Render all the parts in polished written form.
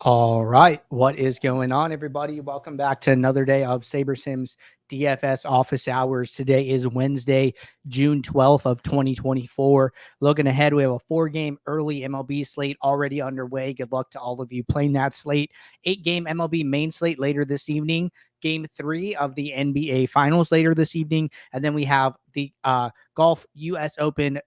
All right. What is going on, everybody? Welcome back to another day of SaberSim's DFS office hours. Today is Wednesday, June 12th of 2024. Looking ahead, we have a 4-game early MLB slate already underway. Good luck to all of you playing that slate. 8-game MLB main slate later this evening. Game 3 of the NBA Finals later this evening. And then we have the Golf US Open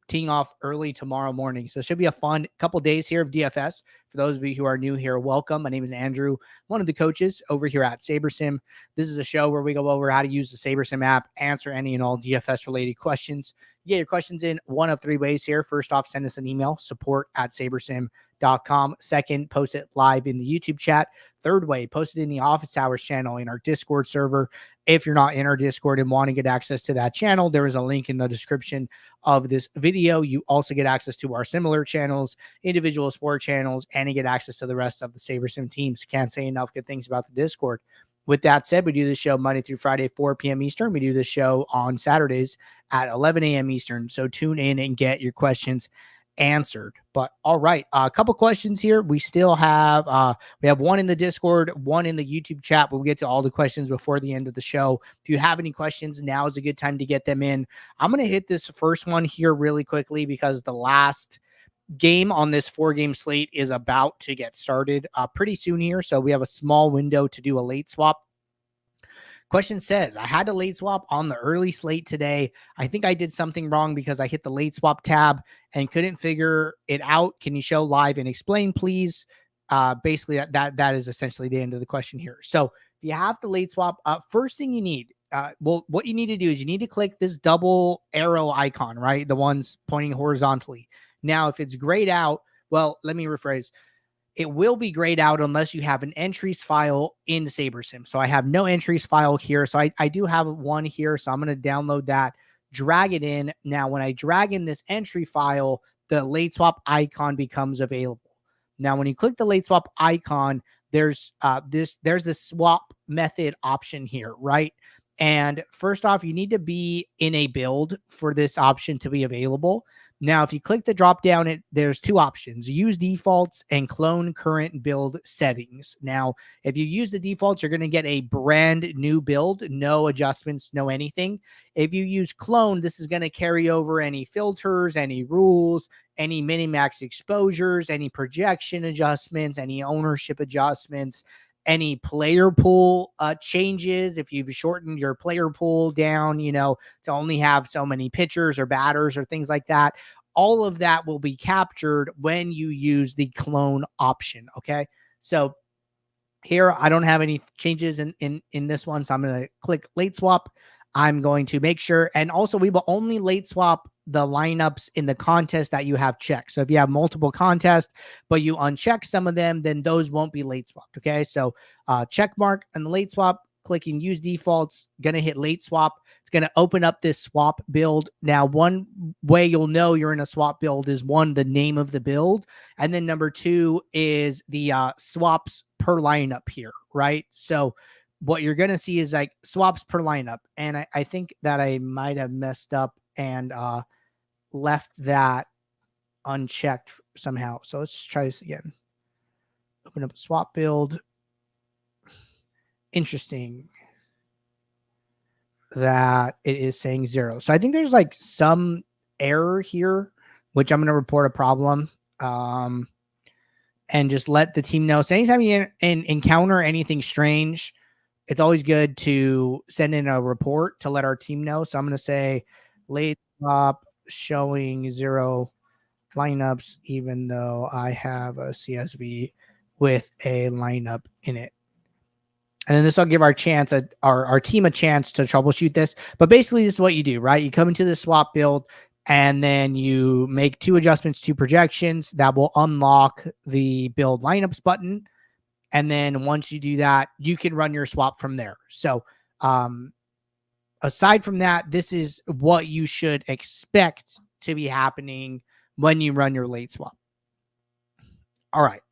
teeing off early tomorrow morning. So it should be a fun couple days here of DFS. For those of you who are new here, welcome. My name is Andrew, one of the coaches over here at SaberSim. This is a show where we go over how to use the SaberSim app, answer any and all DFS related questions. You get your questions in one of 3 ways here. First off, send us an email, support@sabersim.com. Second, post it live in the YouTube chat. Third way, post it in the office hours channel in our Discord server. If you're not in our Discord and want to get access to that channel, there is a link in the description of this video. You also get access to our similar channels, individual sport channels, and you get access to the rest of the SaberSim teams. Can't say enough good things about the Discord. With that said, we do this show Monday through Friday, 4 p.m. Eastern. We do this show on Saturdays at 11 a.m. Eastern. So tune in and get your questions answered. But all right, a couple questions here. We still have we have one in the Discord, one in the YouTube chat. We'll get to all the questions before the end of the show. If you have any questions, now is a good time to get them in. I'm going to hit this first one here really quickly because the last game on this 4-game slate is about to get started pretty soon here. So we have a small window to do a late swap. Question says, I had a late swap on the early slate today. I think I did something wrong because I hit the late swap tab and couldn't figure it out. Can you show live and explain, please? Basically, that is essentially the end of the question here. So if you have the late swap, first thing you need, what you need to do is you need to click this double arrow icon, right? The ones pointing horizontally. Now, if it's grayed out, well, let me rephrase. It will be grayed out unless you have an entries file in SaberSim. So I have no entries file here. So I do have one here. So I'm going to download that, drag it in. Now, when I drag in this entry file, the late swap icon becomes available. Now, when you click the late swap icon, there's this swap method option here, right? And first off, you need to be in a build for this option to be available. Now, if you click the drop down, there's 2 options: use defaults and clone current build settings. Now, if you use the defaults, you're going to get a brand new build, no adjustments, no anything. If you use clone, this is going to carry over any filters, any rules, any minimax exposures, any projection adjustments, any ownership adjustments, any player pool changes. If you've shortened your player pool down, to only have so many pitchers or batters or things like that, all of that will be captured when you use the clone option. Okay. So here, I don't have any changes in this one. So I'm going to click late swap. I'm going to make sure. And also we will only late swap the lineups in the contest that you have checked. So if you have multiple contests, but you uncheck some of them, then those won't be late swapped. Okay. So check mark on the late swap, clicking use defaults, going to hit late swap. It's going to open up this swap build. Now, one way you'll know you're in a swap build is 1, the name of the build. And then number 2 is the swaps per lineup here, right? So what you're going to see is like swaps per lineup. And I think that I might have messed up and left that unchecked somehow. So let's try this again. Open up a swap build. Interesting that it is saying 0. So I think there's like some error here, which I'm going to report a problem and just let the team know. So anytime you encounter anything strange, it's always good to send in a report to let our team know. So I'm going to say late swap showing 0 lineups, even though I have a CSV with a lineup in it. And then this will give our team a chance to troubleshoot this. But basically, this is what you do, right? You come into the swap build, and then you make 2 adjustments to projections that will unlock the build lineups button. And then once you do that, you can run your swap from there. So aside from that, this is what you should expect to be happening when you run your late swap. All right.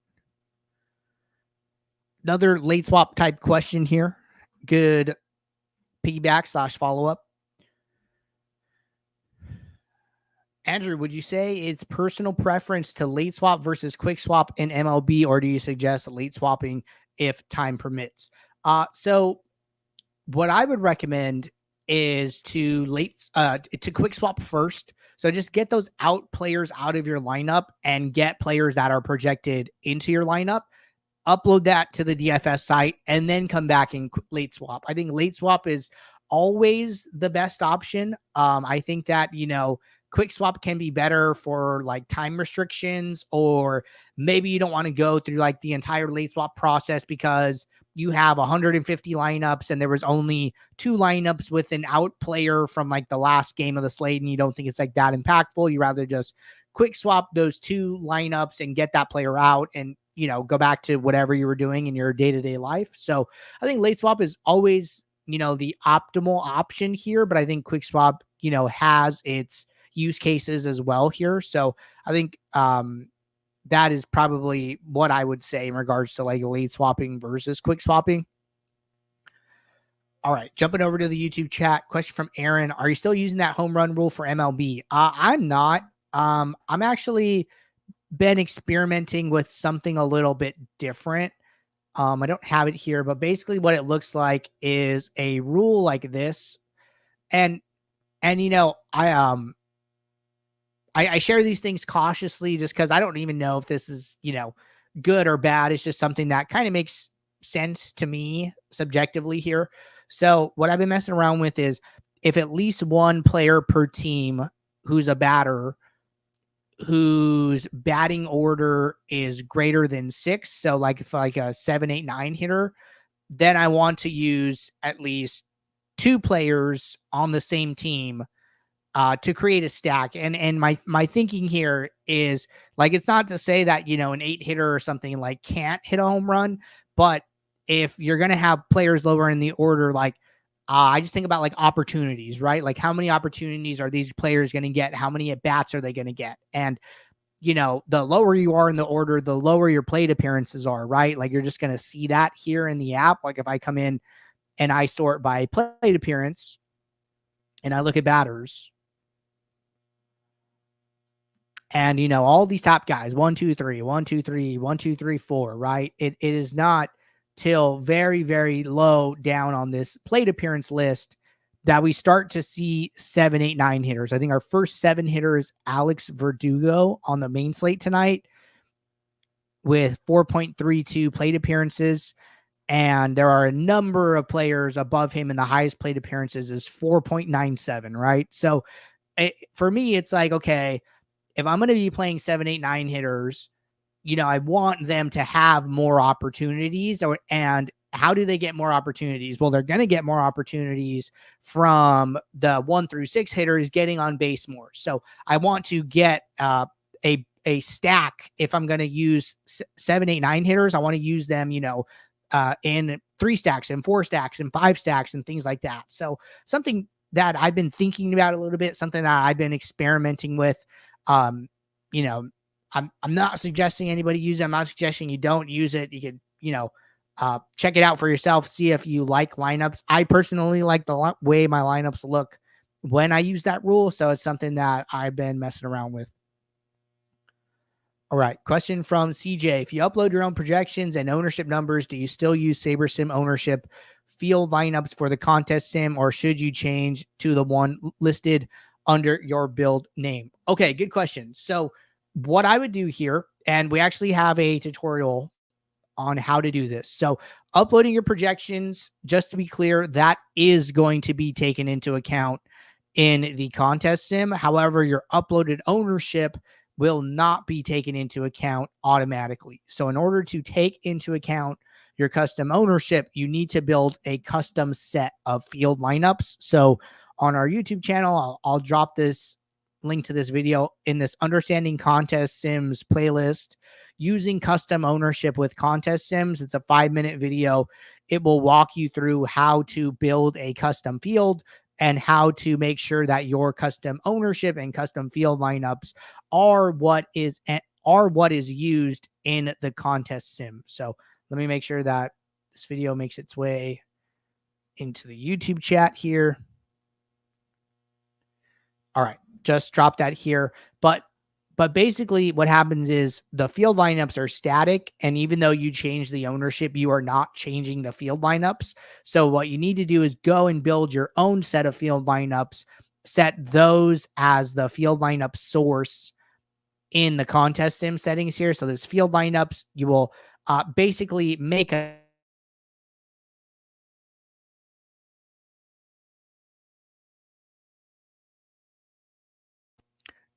Another late swap type question here. Good piggyback / follow-up. Andrew, would you say it's personal preference to late swap versus quick swap in MLB, or do you suggest late swapping if time permits? So what I would recommend is to quick swap first. So just get those out players out of your lineup and get players that are projected into your lineup. Upload that to the DFS site and then come back and late swap. I think late swap is always the best option. I think that, quick swap can be better for like time restrictions, or maybe you don't want to go through like the entire late swap process because you have 150 lineups and there was only 2 lineups with an out player from like the last game of the slate, and you don't think it's like that impactful. You rather just quick swap those 2 lineups and get that player out and, go back to whatever you were doing in your day-to-day life. So I think late swap is always, the optimal option here, but I think quick swap, has its use cases as well here. So I think that is probably what I would say in regards to like late swapping versus quick swapping. All right, jumping over to the YouTube chat. Question from Aaron: are you still using that home run rule for MLB? I'm not. I'm actually been experimenting with something a little bit different. I don't have it here, but basically what it looks like is a rule like this. And I share these things cautiously just because I don't even know if this is, good or bad. It's just something that kind of makes sense to me subjectively here. So what I've been messing around with is if at least one player per team who's a batter whose batting order is greater than 6, so like if like a 7, 8, 9 hitter, then I want to use at least 2 players on the same team to create a stack. And my thinking here is like, it's not to say that, an 8 hitter or something like can't hit a home run, but if you're going to have players lower in the order, like I just think about like opportunities, right? Like how many opportunities are these players going to get? How many at bats are they going to get? And, the lower you are in the order, the lower your plate appearances are, right? Like you're just going to see that here in the app. Like if I come in and I sort by plate appearance and I look at batters, and, all these top guys, 1, 2, 3, 1, 2, 3, 1, 2, 3, 4, right? It is not till very, very low down on this plate appearance list that we start to see 7, 8, 9 hitters. I think our first 7 hitter is Alex Verdugo on the main slate tonight with 4.32 plate appearances. And there are a number of players above him, and the highest plate appearances is 4.97, right? So for me, it's like, okay, if I'm going to be playing 7, 8, 9 hitters, I want them to have more opportunities. And how do they get more opportunities? Well, they're going to get more opportunities from the 1 through 6 hitters getting on base more. So I want to get a stack. If I'm going to use 7, 8, 9 hitters, I want to use them, in 3 stacks and 4 stacks and 5 stacks and things like that. So something that I've been thinking about a little bit, something that I've been experimenting with. I'm not suggesting anybody use it. I'm not suggesting you don't use it. You can, check it out for yourself. See if you like lineups. I personally like the way my lineups look when I use that rule. So it's something that I've been messing around with. All right. Question from CJ. If you upload your own projections and ownership numbers, do you still use SaberSim Ownership Field Lineups for the contest sim, or should you change to the one listed under your build name? Okay, good question. So what I would do here, and we actually have a tutorial on how to do this. So uploading your projections, just to be clear, that is going to be taken into account in the contest sim. However, your uploaded ownership will not be taken into account automatically. So in order to take into account your custom ownership, you need to build a custom set of field lineups. So on our YouTube channel, I'll drop this link to this video in this Understanding Contest Sims playlist, using custom ownership with contest sims. It's a 5-minute video. It will walk you through how to build a custom field and how to make sure that your custom ownership and custom field lineups are what is used in the contest sim. So let me make sure that this video makes its way into the YouTube chat here. All right. just drop that here. But basically what happens is the field lineups are static. And even though you change the ownership, you are not changing the field lineups. So what you need to do is go and build your own set of field lineups, set those as the field lineup source in the contest sim settings here. So there's field lineups. You will basically make a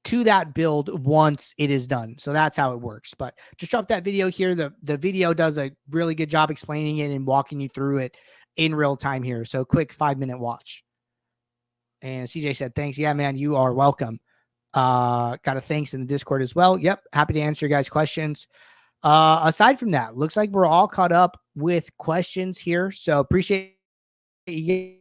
to that build once it is done. So that's how it works. But just drop that video here. The video does a really good job explaining it and walking you through it in real time here. So quick 5-minute watch. And CJ said, thanks. Yeah, man, you are welcome. Got a thanks in the Discord as well. Yep. Happy to answer your guys' questions. Aside from that, looks like we're all caught up with questions here. So appreciate you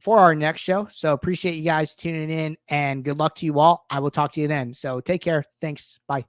for our next show. So appreciate you guys tuning in, and good luck to you all. I will talk to you then. So take care. Thanks. Bye.